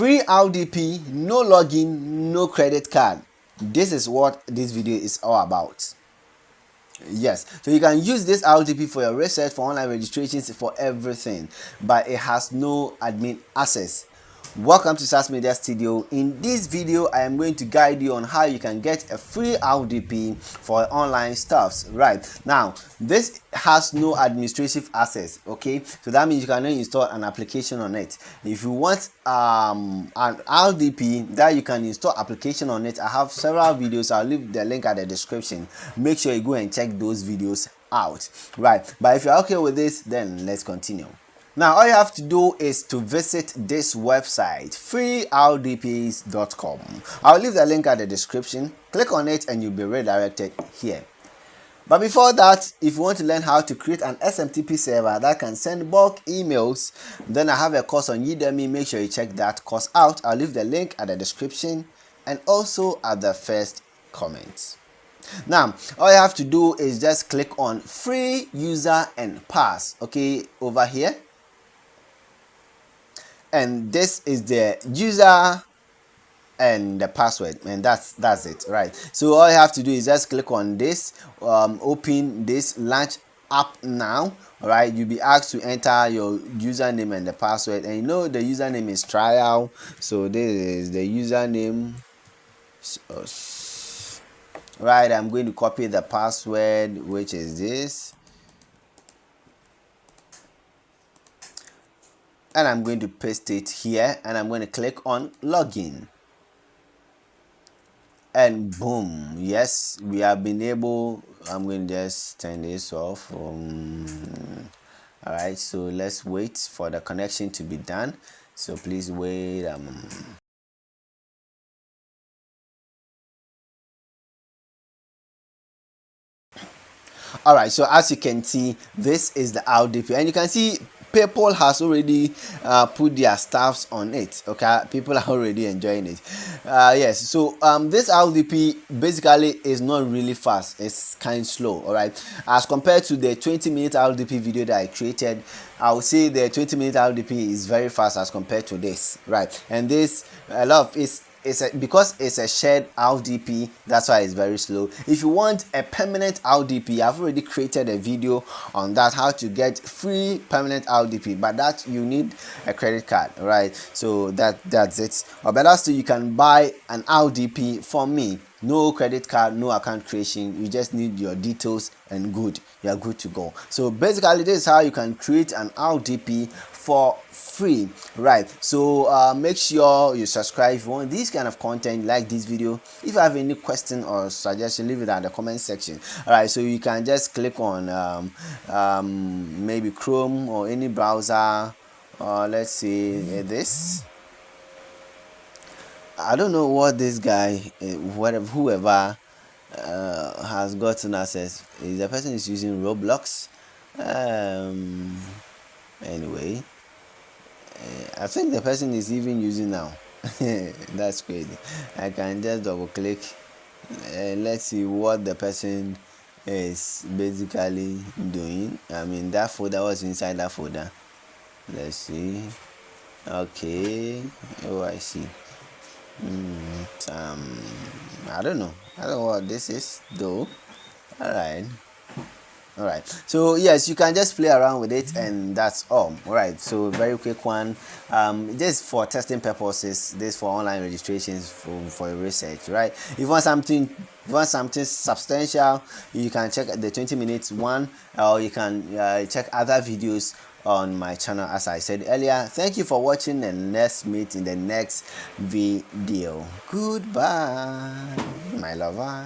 Free RDP, no login, no credit card. This is what this video is all about. Yes, so you can use this RDP for your research, for online registrations, for everything, but it has no admin access. Welcome to Sasmedia Studio. In this video, I am going to guide you on how you can get a free RDP for online stuffs. Right now, this has no administrative access. Okay, so that means you cannot install an application on it. If you want an RDP that you can install application on it, I have several videos. I'll leave the link at the description. Make sure you go and check those videos out. Right, but if you're okay with this, then let's continue. Now, all you have to do is to visit this website, freerdps.com. I'll leave the link at the description. Click on it and you'll be redirected here. But before that, if you want to learn how to create an SMTP server that can send bulk emails, then I have a course on UDEMY. Make sure you check that course out. I'll leave the link at the description and also at the first comment. Now, all you have to do is just click on free user and pass, okay, over here. And this is the user and the password, and that's it, right? So all you have to do is just click on this, open this, launch app now. All right, you'll be asked to enter your username and the password, and you know the username is trial, so this is the username. Right, I'm going to copy the password, which is this, and I'm going to paste it here, and I'm going to click on login, and boom, yes, we have been able. I'm going to just turn this off. All right, so let's wait for the connection to be done, so please wait. All right, so as you can see, this is the RDP, and you can see PayPal has already put their staffs on it. Okay, people are already enjoying it. Yes, so this RDP basically is not really fast. It's kind of slow. All right, as compared to the 20-minute RDP video that I created, I would say the 20-minute RDP is very fast as compared to this. Right, and this a lot of because it's a shared RDP, that's why it's very slow. If you want a permanent RDP, I've already created a video on that, how to get free permanent RDP, but that you need a credit card, right? So that's it. Or better still, you can buy an RDP from me. No credit card, no account creation. You just need your details and you're good to go. So basically, this is how you can create an RDP for free, right? So make sure you subscribe if you want this kind of content. Like this video. If you have any question or suggestion, leave it at the comment section. All right, so you can just click on maybe Chrome or any browser. Let's see this. I don't know what this guy, whoever has gotten access. The person is using Roblox. Anyway, I think the person is even using now. That's crazy. I can just double click. Let's see what the person is basically doing. I mean, that folder was inside that folder. Let's see. Okay. Oh, I see. I don't know what this is though. All right, so yes, you can just play around with it, and that's all. All right, so very quick one. This for testing purposes, this for online registrations, for your research, right? If you want something substantial, you can check the 20 minutes one, or you can check other videos on my channel, as I said earlier. Thank you for watching, and let's meet in the next video. Goodbye, my lover.